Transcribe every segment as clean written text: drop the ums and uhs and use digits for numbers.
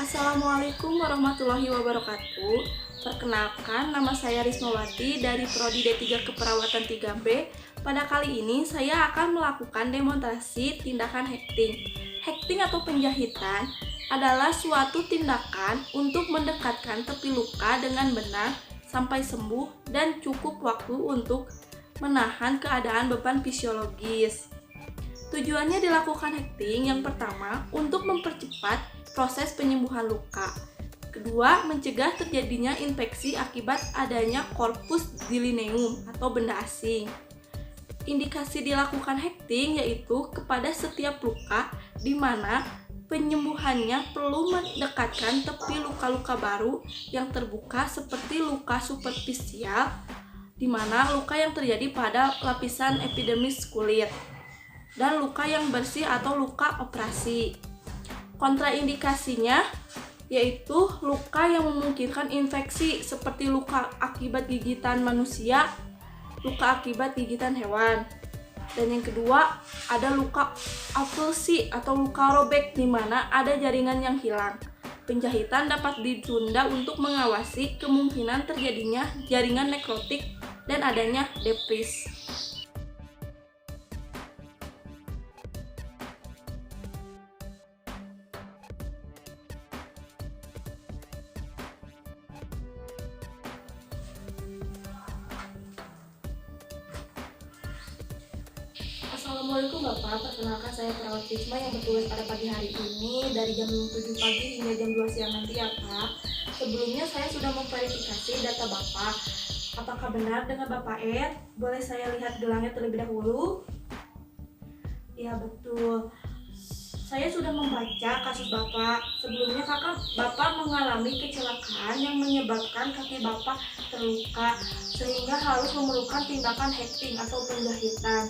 Assalamualaikum warahmatullahi wabarakatuh. Perkenalkan, nama saya Rismawati dari Prodi D3 Keperawatan 3B. Pada kali ini saya akan melakukan demonstrasi tindakan hekting. Hekting atau penjahitan adalah suatu tindakan untuk mendekatkan tepi luka dengan benar sampai sembuh dan cukup waktu untuk menahan keadaan beban fisiologis. Tujuannya dilakukan hekting yang pertama untuk mempercepat proses penyembuhan luka. Kedua, mencegah terjadinya infeksi akibat adanya corpus dilineum atau benda asing. Indikasi dilakukan hekting yaitu kepada setiap luka di mana penyembuhannya perlu mendekatkan tepi luka-luka baru yang terbuka seperti luka superficial di mana luka yang terjadi pada lapisan epidermis kulit dan luka yang bersih atau luka operasi. Kontraindikasinya yaitu luka yang memungkinkan infeksi seperti luka akibat gigitan manusia, luka akibat gigitan hewan. Dan yang kedua, ada luka avulsi atau luka robek di mana ada jaringan yang hilang. Penjahitan dapat ditunda untuk mengawasi kemungkinan terjadinya jaringan nekrotik dan adanya debris. Assalamualaikum Bapak, perkenalkan saya perawat Risma yang bertugas pada pagi hari ini dari jam 7 pagi hingga jam 2 siang nanti ya Pak. Sebelumnya saya sudah memverifikasi data Bapak. Apakah benar dengan Bapak Ed? Boleh saya lihat gelangnya terlebih dahulu? Ya betul. Saya sudah membaca kasus Bapak. Sebelumnya Bapak mengalami kecelakaan yang menyebabkan kaki Bapak terluka sehingga harus memerlukan tindakan hekting atau penjahitan.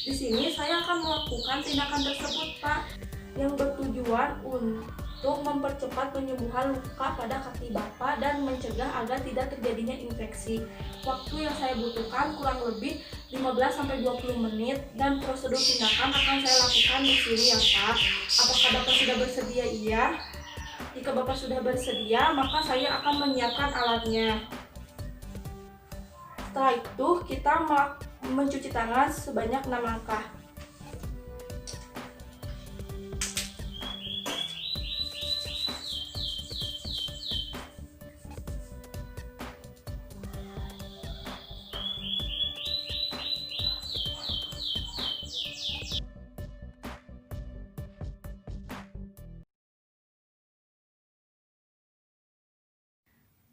Di sini saya akan melakukan tindakan tersebut, Pak, yang bertujuan untuk mempercepat penyembuhan luka pada kaki Bapak dan mencegah agar tidak terjadinya infeksi. Waktu yang saya butuhkan kurang lebih 15-20 menit dan prosedur tindakan akan saya lakukan di sini ya, Pak. Apakah Bapak sudah bersedia? Iya. Jika Bapak sudah bersedia, maka saya akan menyiapkan alatnya. Setelah itu, kita mencuci tangan sebanyak 6 langkah.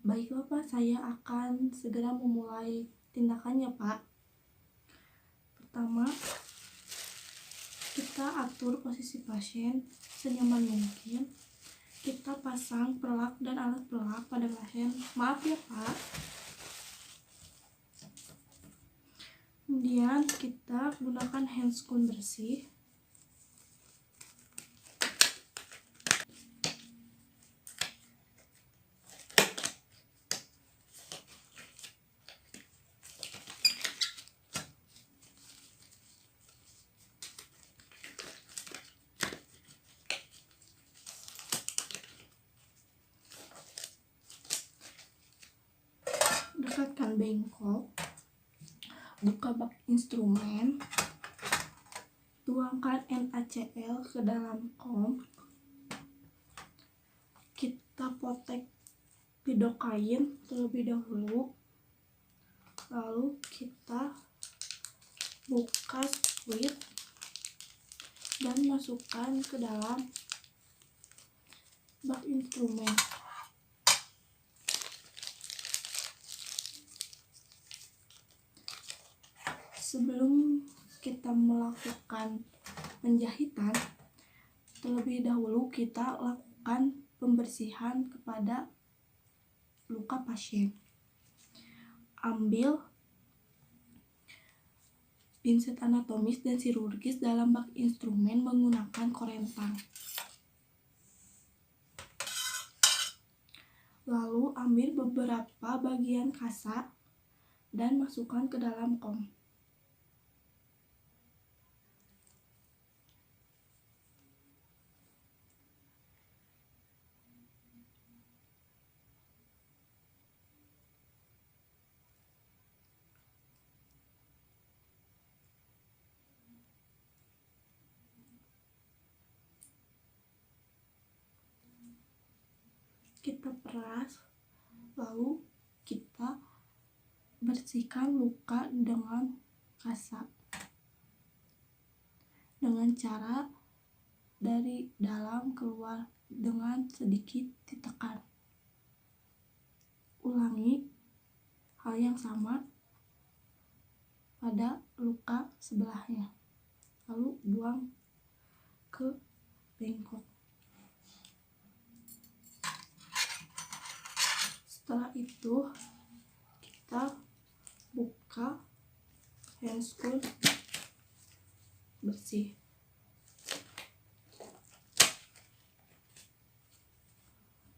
Baiklah Pak, saya akan segera memulai tindakannya Pak. Pertama, kita atur posisi pasien senyaman mungkin. Kita pasang pelak dan alat pelak pada pasien. Maaf ya Pak. Kemudian kita gunakan handscoon bersih. Dekatkan bengkok, buka bak instrumen, tuangkan NaCl ke dalam kom, kita potek pidokain terlebih dahulu, lalu kita buka switch dan masukkan ke dalam bak instrumen. Sebelum kita melakukan penjahitan, terlebih dahulu kita lakukan pembersihan kepada luka pasien. Ambil pinset anatomis dan chirurgis dalam bak instrumen menggunakan korentang. Lalu ambil beberapa bagian kasar dan masukkan ke dalam kom. kita peras, lalu kita bersihkan luka dengan kasar dengan cara dari dalam keluar dengan sedikit ditekan. Ulangi hal yang sama pada luka sebelahnya, lalu buang ke bengkok. Setelah itu kita buka handscoon bersih.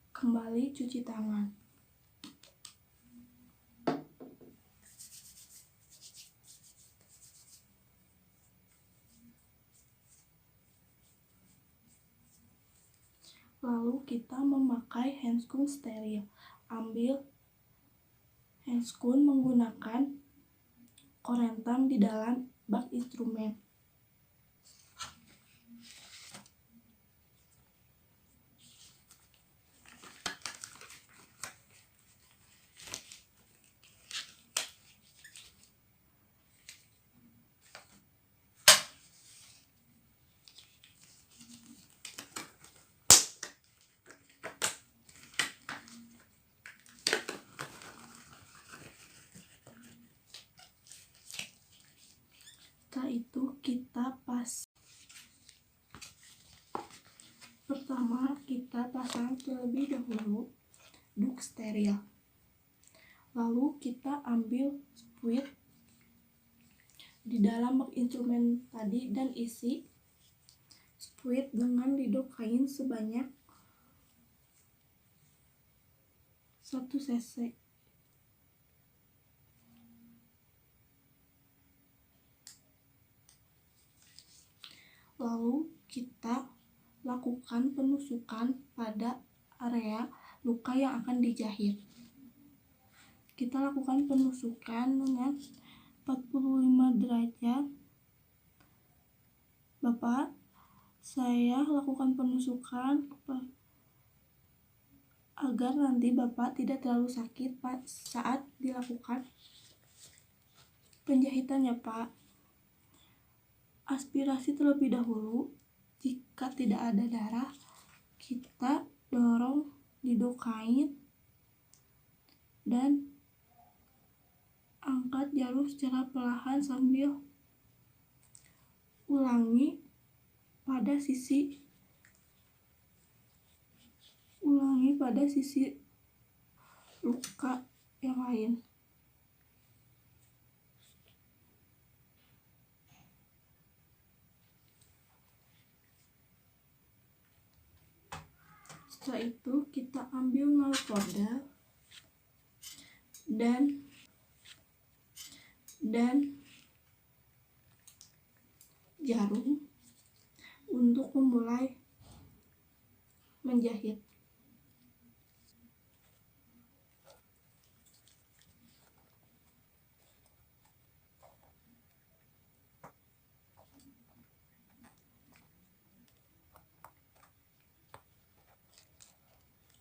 Kembali cuci tangan. Lalu kita memakai handscoon steril. Ambil handscoon menggunakan korentang di dalam bak instrumen. Setelah itu kita pertama kita pasang terlebih dahulu duk steril. Lalu kita ambil spuit di dalam bak instrumen tadi dan isi spuit dengan lidocain sebanyak 1 cc. Lalu kita lakukan penusukan pada area luka yang akan dijahit. Kita lakukan penusukan dengan 45 derajat. Bapak, saya lakukan penusukan agar nanti Bapak tidak terlalu sakit saat dilakukan penjahitannya, Pak. Aspirasi terlebih dahulu. Jika tidak ada darah, kita dorong lidocain dan angkat jarum secara perlahan sambil ulangi pada sisi luka yang lain. Setelah itu kita ambil nalpodel dan jarum untuk memulai menjahit.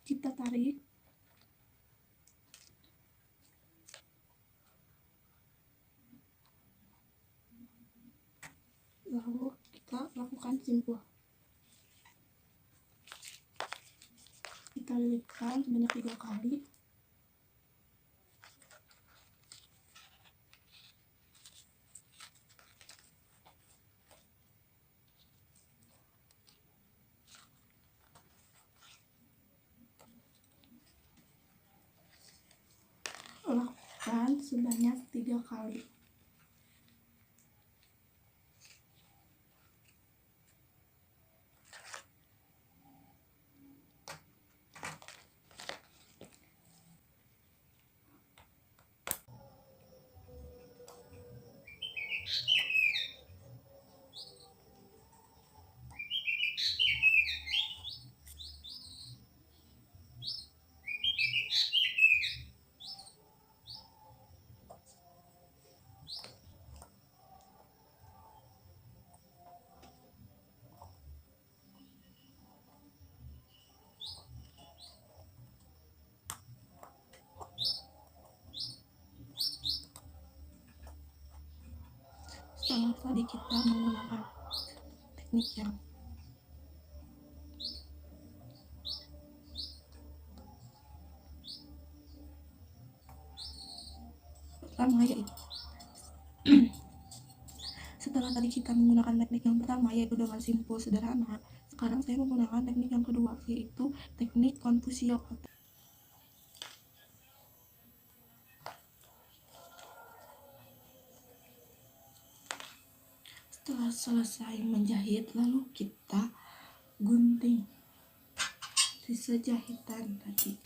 Kita tarik. Lalu kita lakukan simpul. Kita lilitkan sebanyak 3 kali. Lakukan sebanyak 3 kali. tadi kita menggunakan teknik yang pertama, yaitu setelah tadi kita menggunakan teknik yang pertama yaitu dengan simpul sederhana, sekarang saya menggunakan teknik yang kedua yaitu teknik Konfusio. Setelah selesai menjahit, lalu kita gunting sisa jahitan tadi.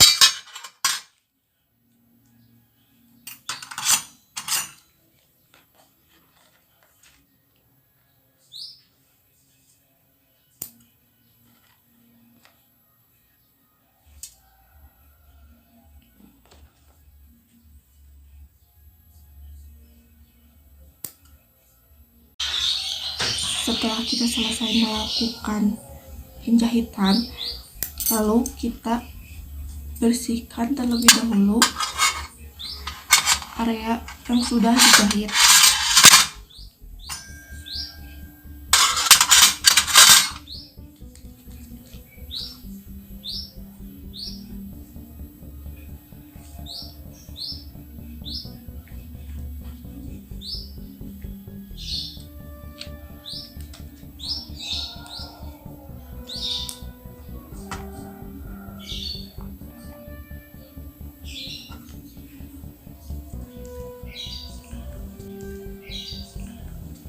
Setelah kita selesai melakukan penjahitan, lalu kita bersihkan terlebih dahulu area yang sudah dijahit.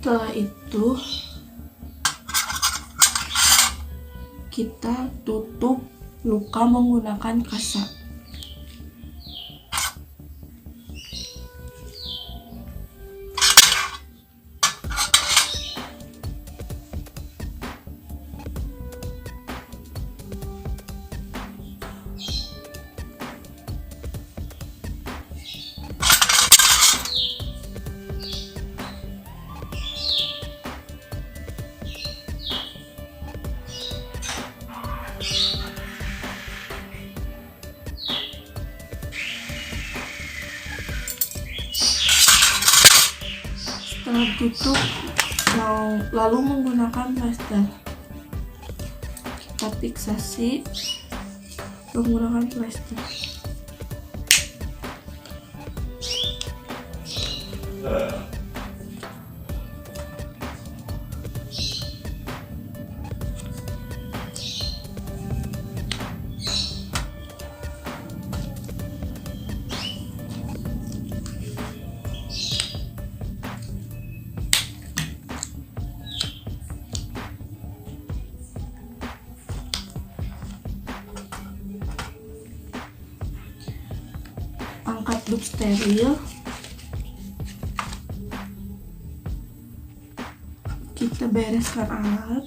Setelah itu kita tutup luka menggunakan kasa. Setelah tutup, lalu menggunakan plaster, kita fiksasi menggunakan plaster. Angkat dup steril, kita bereskan alat,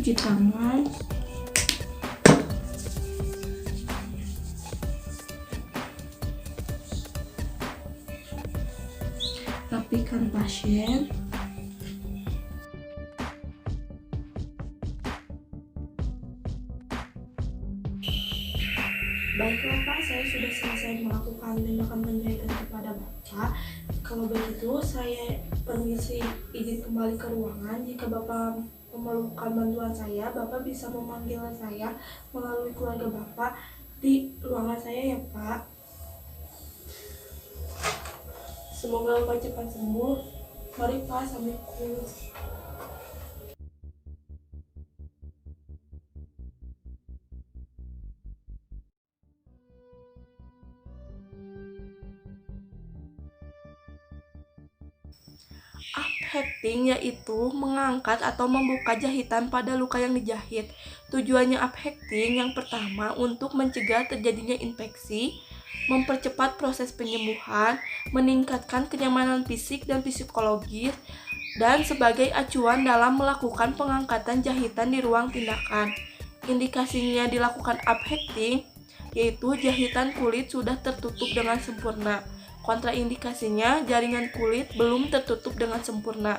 cuci tangan, rapikan pasien, baiklah Pak, saya sudah selesai melakukan tindakan penjahitan kepada Bapak. Kalau begitu saya permisi izin kembali ke ruangan. Jika Bapak memerlukan bantuan saya, Bapak bisa memanggil saya melalui keluarga Bapak di ruangan saya ya Pak. Semoga Bapak cepat sembuh. Mari Pak, assalamualaikum. Uphacking yaitu mengangkat atau membuka jahitan pada luka yang dijahit. Tujuannya uphacking yang pertama untuk mencegah terjadinya infeksi, mempercepat proses penyembuhan, meningkatkan kenyamanan fisik dan psikologis, dan sebagai acuan dalam melakukan pengangkatan jahitan di ruang tindakan. Indikasinya dilakukan uphacking yaitu jahitan kulit sudah tertutup dengan sempurna. Kontraindikasinya, jaringan kulit belum tertutup dengan sempurna.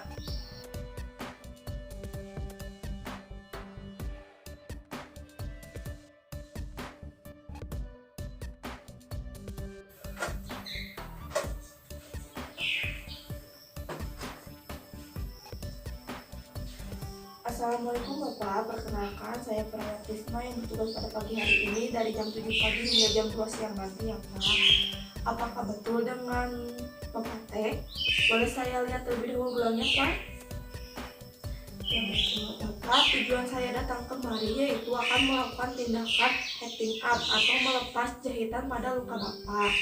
Assalamualaikum Bapak, perkenalkan saya Perawat Risma yang bertugas pada pagi hari ini dari jam 7 pagi hingga jam 2 siang nanti ya Pak. Apakah betul dengan Bapak T? Boleh saya lihat terlebih dahulu gelangnya Pak? Ya betul Bapak, tujuan saya datang kemari yaitu akan melakukan tindakan heating up atau melepas jahitan pada luka Bapak,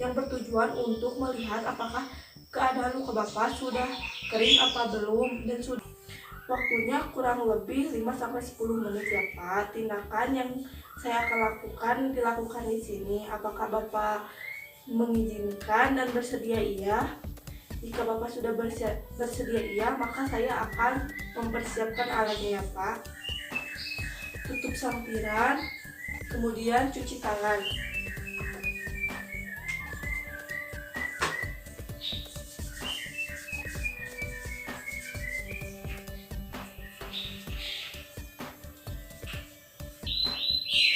yang bertujuan untuk melihat apakah keadaan luka Bapak sudah kering apa belum, dan sudah waktunya kurang lebih 5-10 menit ya Pak. Tindakan yang saya akan dilakukan di sini. Apakah Bapak mengizinkan dan bersedia iya? Jika Bapak sudah bersedia iya, maka saya akan mempersiapkan alatnya ya Pak. Tutup sampiran, kemudian cuci tangan.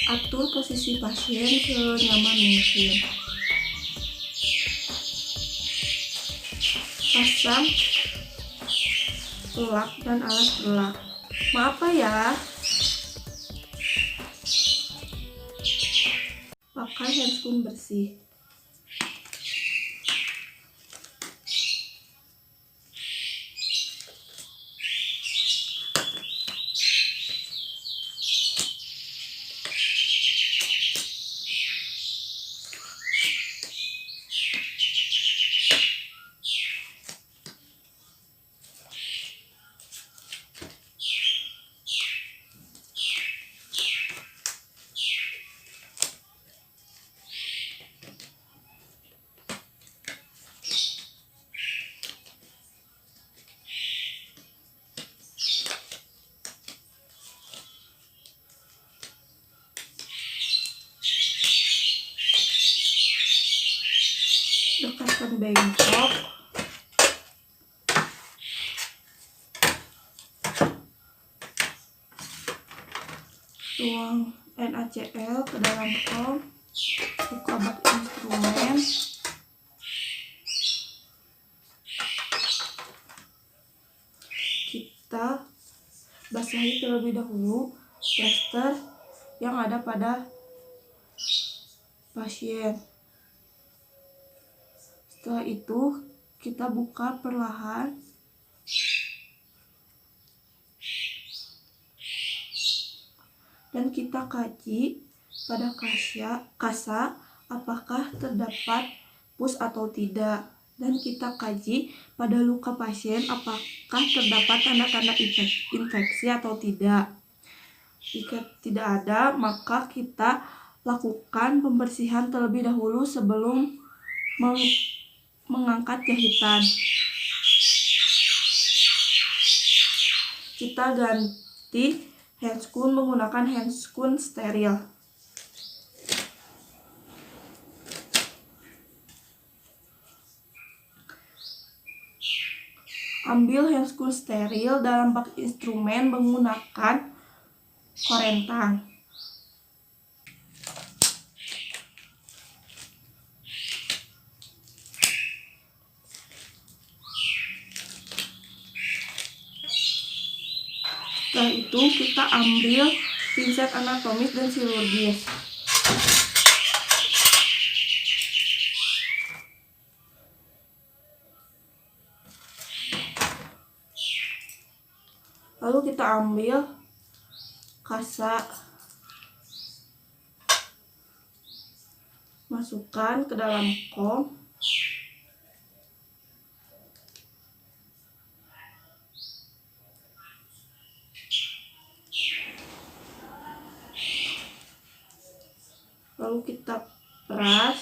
Atur posisi pasien senyaman mungkin. Pasang pelak dan alat pelak. Maaf ya. Pakai handscoon bersih. Dekatkan bengkok. Tuang NaCl ke dalam kom. Buka bak instrumen. Kita basahi terlebih dahulu plester yang ada pada pasien. Setelah itu kita buka perlahan dan kita kaji pada kasa apakah terdapat pus atau tidak, dan kita kaji pada luka pasien apakah terdapat tanda-tanda infeksi atau tidak. Jika tidak ada, maka kita lakukan pembersihan terlebih dahulu sebelum mengangkat jahitan. Kita ganti handscoon menggunakan handscoon steril. Ambil handscoon steril dalam bak instrumen menggunakan korentang. Setelah itu kita ambil pinset anatomis dan chirurgis. Lalu kita ambil kasa, masukkan ke dalam kom. Lalu kita peras.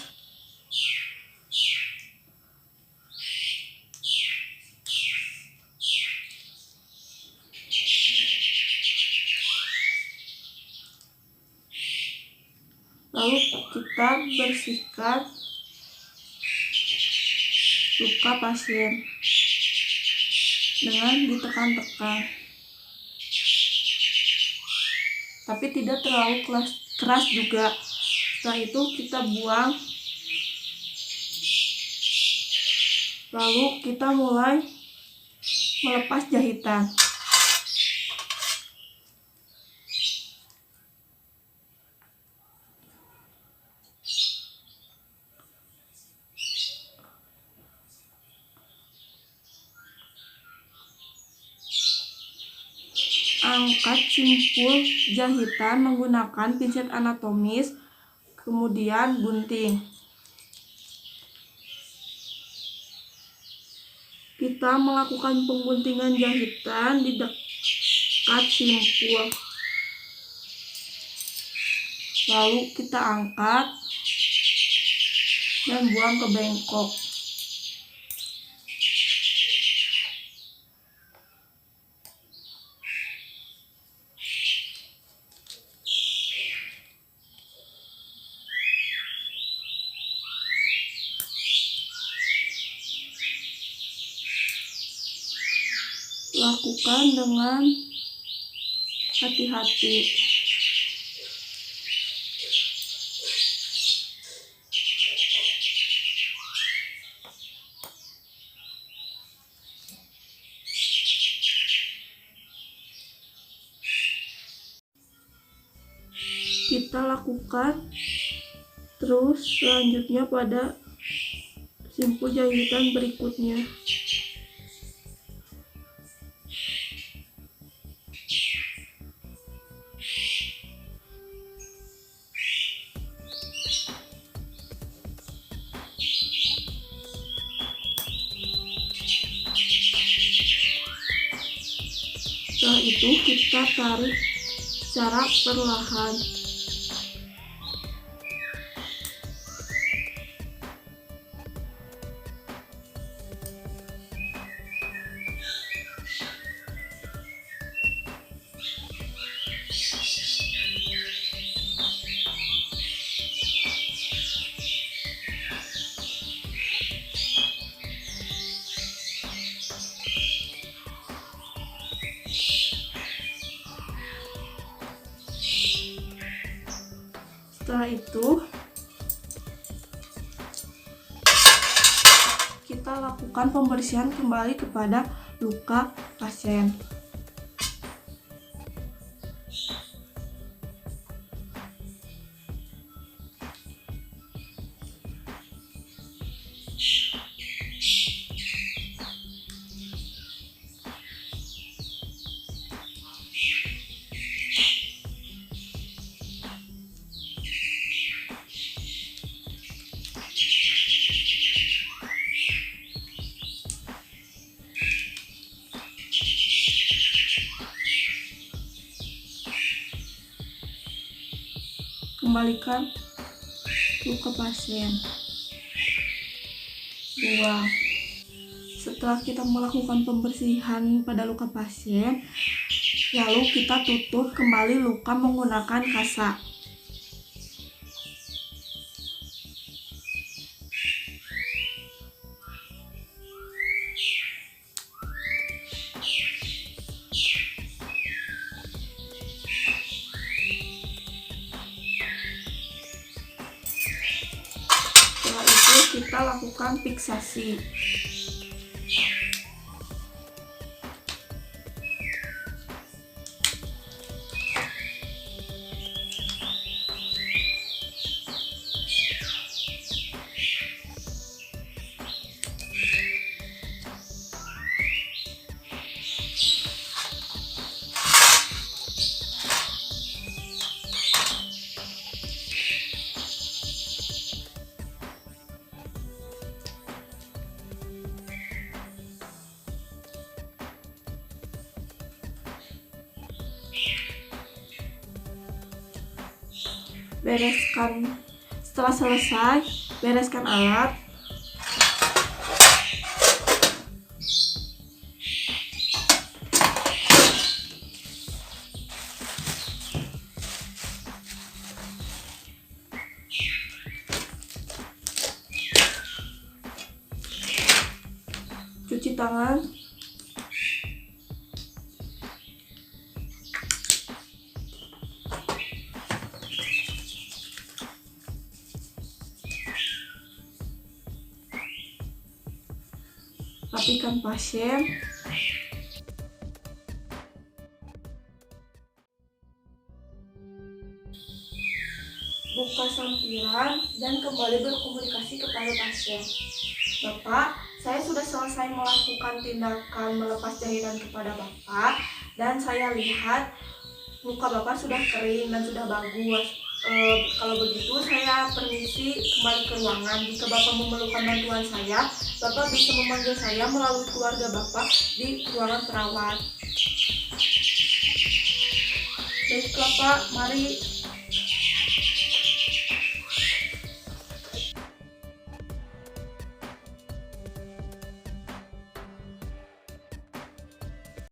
Lalu kita bersihkan luka pasien dengan ditekan-tekan, tapi tidak terlalu keras juga. Setelah itu kita buang. Lalu kita mulai melepas jahitan. Angkat simpul jahitan menggunakan pinset anatomis, kemudian gunting. Kita melakukan pengguntingan jahitan di dekat simpul. Lalu kita angkat dan buang ke bengkok. Lakukan dengan hati-hati. Kita lakukan terus selanjutnya pada simpul jahitan berikutnya. Setelah itu kita tarik secara perlahan. Setelah itu kita lakukan pembersihan kembali kepada luka pasien. Kembalikan luka pasien. Buang. Setelah kita melakukan pembersihan pada luka pasien, lalu kita tutup kembali luka menggunakan kasa. Kita lakukan fiksasi. Bereskan. Setelah selesai, bereskan alat. tangan. Rapikan pasien. Buka sampiran dan kembali berkomunikasi kepada pasien. Bapak, saya sudah selesai melakukan tindakan melepas jahitan kepada Bapak dan saya lihat luka Bapak sudah kering dan sudah bagus. Kalau begitu saya permisi kembali ke ruangan. Jika Bapak memerlukan bantuan saya, Bapak bisa memanggil saya melalui keluarga Bapak di ruangan perawat. Baiklah Pak, mari